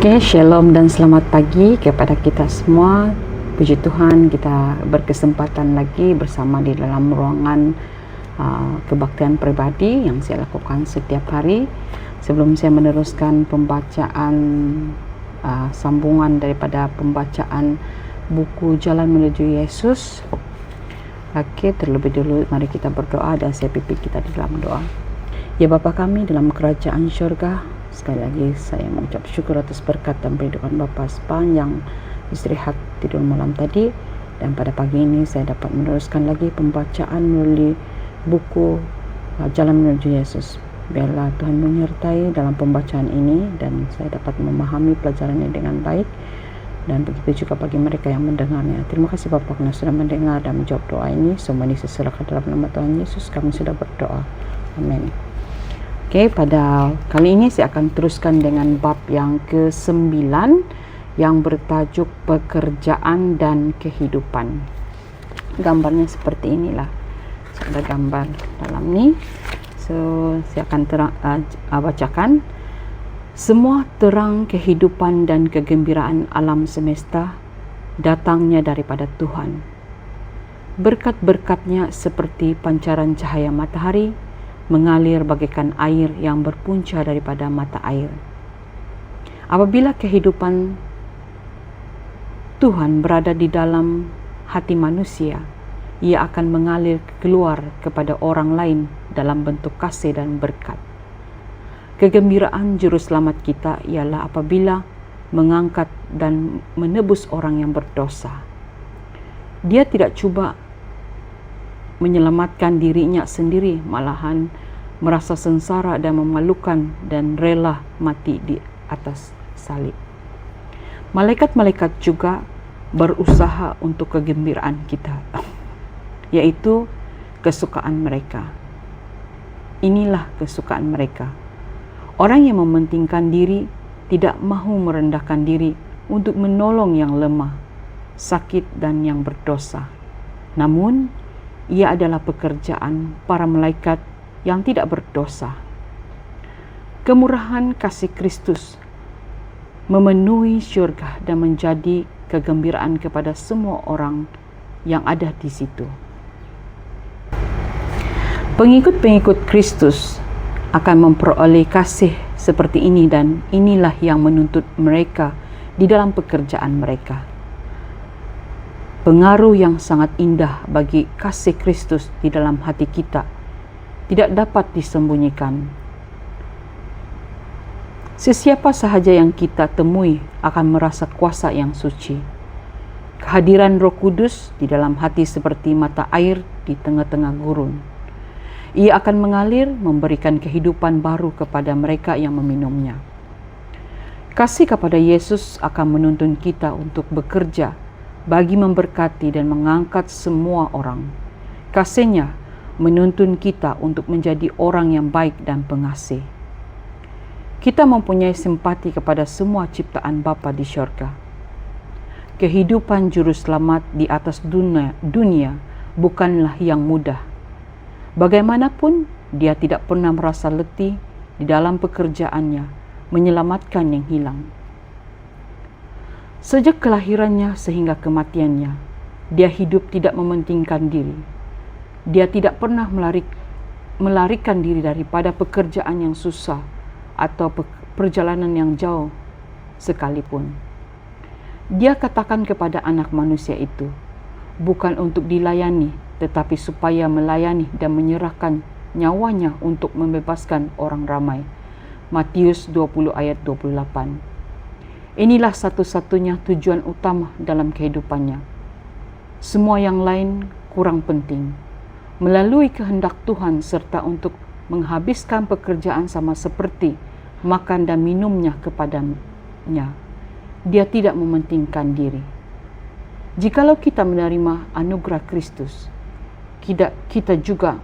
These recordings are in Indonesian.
Okay, shalom dan selamat pagi kepada kita semua. Puji Tuhan, kita berkesempatan lagi bersama di dalam ruangan kebaktian pribadi yang saya lakukan setiap hari. Sebelum saya meneruskan pembacaan sambungan daripada pembacaan buku Jalan Menuju Yesus, terlebih dulu mari kita berdoa dan saya pimpin kita di dalam doa. Ya Bapa kami dalam kerajaan syurga, sekali lagi saya mengucap syukur atas berkat dan perlindungan Bapa sepanjang istirahat tidur malam tadi, dan pada pagi ini saya dapat meneruskan lagi pembacaan melalui buku Jalan Menuju Yesus. Biarlah Tuhan menyertai dalam pembacaan ini dan saya dapat memahami pelajaran ini dengan baik, dan begitu juga bagi mereka yang mendengarnya. Terima kasih Bapa karena sudah mendengar dan menjawab doa ini. Semua ini saya serahkan dalam nama Tuhan Yesus kami sudah berdoa. Amin. Okay, pada kali ini saya akan teruskan dengan bab yang ke-9 yang bertajuk pekerjaan dan kehidupan. Gambarnya seperti inilah. Ada gambar dalam ni. So, saya akan bacakan. Semua terang kehidupan dan kegembiraan alam semesta datangnya daripada Tuhan. Berkat-berkatnya seperti pancaran cahaya matahari mengalir bagaikan air yang berpunca daripada mata air. Apabila kehidupan Tuhan berada di dalam hati manusia, ia akan mengalir keluar kepada orang lain dalam bentuk kasih dan berkat. Kegembiraan juru selamat kita ialah apabila mengangkat dan menebus orang yang berdosa. Dia tidak cuba menyelamatkan dirinya sendiri, malahan merasa sengsara dan memalukan dan rela mati di atas salib. Malaikat-malaikat juga berusaha untuk kegembiraan kita, yaitu kesukaan mereka. Inilah kesukaan mereka. Orang yang mementingkan diri tidak mahu merendahkan diri untuk menolong yang lemah, sakit dan yang berdosa. Namun ia adalah pekerjaan para malaikat yang tidak berdosa. Kemurahan kasih Kristus memenuhi syurga dan menjadi kegembiraan kepada semua orang yang ada di situ. Pengikut-pengikut Kristus akan memperoleh kasih seperti ini, dan inilah yang menuntut mereka di dalam pekerjaan mereka. Pengaruh yang sangat indah bagi kasih Kristus di dalam hati kita tidak dapat disembunyikan. Sesiapa sahaja yang kita temui akan merasa kuasa yang suci. Kehadiran Roh Kudus di dalam hati seperti mata air di tengah-tengah gurun. Ia akan mengalir memberikan kehidupan baru kepada mereka yang meminumnya. Kasih kepada Yesus akan menuntun kita untuk bekerja bagi memberkati dan mengangkat semua orang. Kasih-Nya menuntun kita untuk menjadi orang yang baik dan pengasih. Kita mempunyai simpati kepada semua ciptaan Bapa di syurga. Kehidupan juru selamat di atas dunia bukanlah yang mudah. Bagaimanapun, dia tidak pernah merasa letih di dalam pekerjaannya menyelamatkan yang hilang. Sejak kelahirannya sehingga kematiannya, dia hidup tidak mementingkan diri. Dia tidak pernah melarikan diri daripada pekerjaan yang susah atau perjalanan yang jauh sekalipun. Dia katakan kepada anak manusia itu, bukan untuk dilayani, tetapi supaya melayani dan menyerahkan nyawanya untuk membebaskan orang ramai. Matius 20 ayat 28. Inilah satu-satunya tujuan utama dalam kehidupannya. Semua yang lain kurang penting. Melalui kehendak Tuhan serta untuk menghabiskan pekerjaan sama seperti makan dan minumnya kepadanya, dia tidak mementingkan diri. Jikalau kita menerima anugerah Kristus, kita juga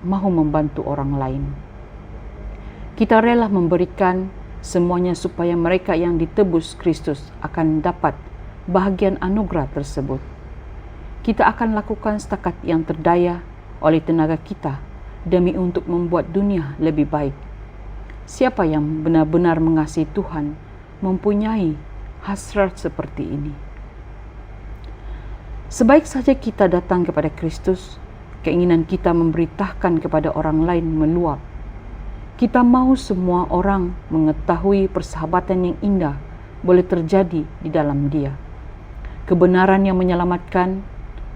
mahu membantu orang lain. Kita rela memberikan semuanya supaya mereka yang ditebus Kristus akan dapat bahagian anugerah tersebut. Kita akan lakukan setakat yang terdaya oleh tenaga kita demi untuk membuat dunia lebih baik. Siapa yang benar-benar mengasihi Tuhan mempunyai hasrat seperti ini. Sebaik saja kita datang kepada Kristus, keinginan kita memberitakan kepada orang lain meluap. Kita mau semua orang mengetahui persahabatan yang indah boleh terjadi di dalam Dia. Kebenaran yang menyelamatkan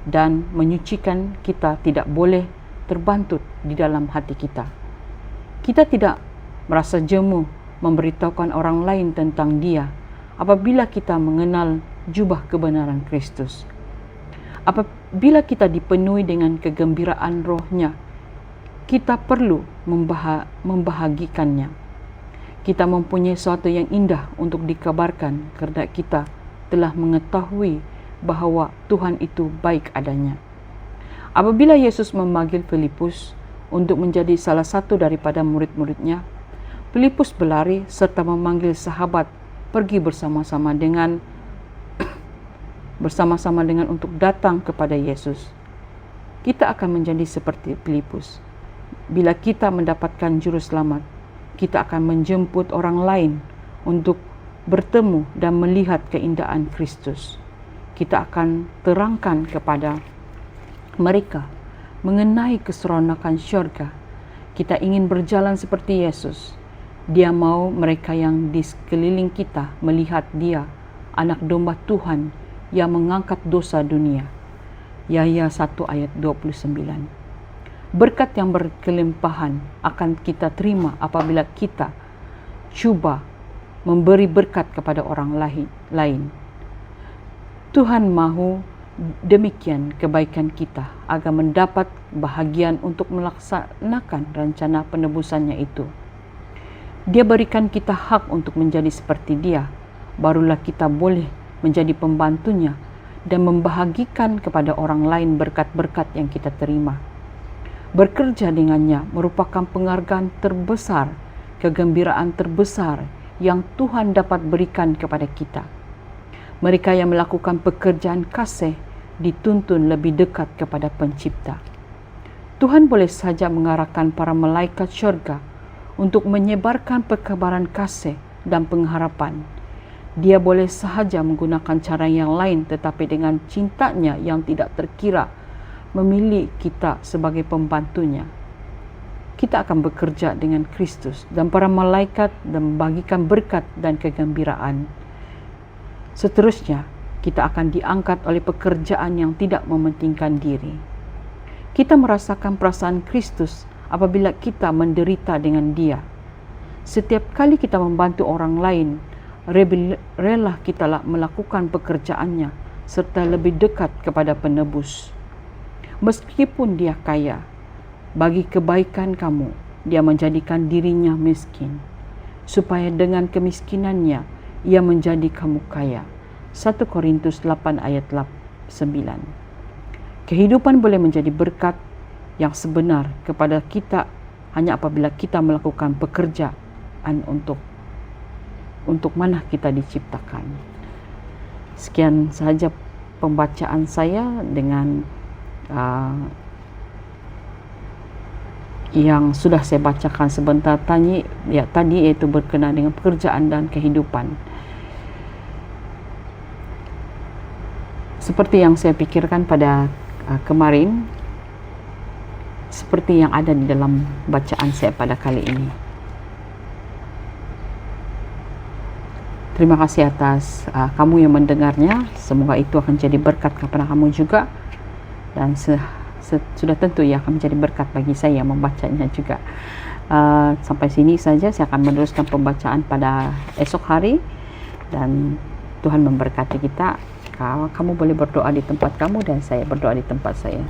dan menyucikan kita tidak boleh terbantut di dalam hati kita. Kita tidak merasa jemu memberitahukan orang lain tentang Dia apabila kita mengenal jubah kebenaran Kristus. Apabila kita dipenuhi dengan kegembiraan rohnya, kita perlu membahagikannya. Kita mempunyai sesuatu yang indah untuk dikabarkan kerana kita telah mengetahui bahawa Tuhan itu baik adanya. Apabila Yesus memanggil Filipus untuk menjadi salah satu daripada murid-muridnya, Filipus berlari serta memanggil sahabat pergi bersama-sama dengan untuk datang kepada Yesus. Kita akan menjadi seperti Filipus. Bila kita mendapatkan juru selamat, kita akan menjemput orang lain untuk bertemu dan melihat keindahan Kristus. Kita akan terangkan kepada mereka mengenai keseronokan syurga. Kita ingin berjalan seperti Yesus. Dia mau mereka yang di sekeliling kita melihat Dia, anak domba Tuhan yang mengangkat dosa dunia. Yahya 1 ayat 29. Berkat yang berkelimpahan akan kita terima apabila kita cuba memberi berkat kepada orang lain. Tuhan mahu demikian kebaikan kita agar mendapat bahagian untuk melaksanakan rencana penebusannya itu. Dia berikan kita hak untuk menjadi seperti Dia, barulah kita boleh menjadi pembantunya dan membahagikan kepada orang lain berkat-berkat yang kita terima. Bekerja dengannya merupakan penghargaan terbesar, kegembiraan terbesar yang Tuhan dapat berikan kepada kita. Mereka yang melakukan pekerjaan kasih dituntun lebih dekat kepada Pencipta. Tuhan boleh saja mengarahkan para malaikat syurga untuk menyebarkan perkabaran kasih dan pengharapan. Dia boleh sahaja menggunakan cara yang lain, tetapi dengan cintanya yang tidak terkira memilih kita sebagai pembantunya. Kita akan bekerja dengan Kristus dan para malaikat dan membagikan berkat dan kegembiraan. Seterusnya, kita akan diangkat oleh pekerjaan yang tidak mementingkan diri. Kita merasakan perasaan Kristus apabila kita menderita dengan Dia. Setiap kali kita membantu orang lain, rela kita melakukan pekerjaannya serta lebih dekat kepada penebus. Meskipun Dia kaya, bagi kebaikan kamu, Dia menjadikan dirinya miskin, supaya dengan kemiskinannya, Ia menjadi kamu kaya. 1 Korintus 8 ayat 9. Kehidupan boleh menjadi berkat yang sebenar kepada kita hanya apabila kita melakukan pekerjaan untuk mana kita diciptakan. Sekian sahaja pembacaan saya dengan yang sudah saya bacakan sebentar tadi, iaitu berkenaan dengan pekerjaan dan kehidupan. Seperti yang saya pikirkan pada kemarin, seperti yang ada di dalam bacaan saya pada kali ini. Terima kasih atas kamu yang mendengarnya. Semoga itu akan jadi berkat kepada kamu juga. Dan sudah tentu ia akan menjadi berkat bagi saya yang membacanya juga. Sampai sini saja saya akan meneruskan pembacaan pada esok hari. Dan Tuhan memberkati kita. Kamu boleh berdoa di tempat kamu dan saya berdoa di tempat saya.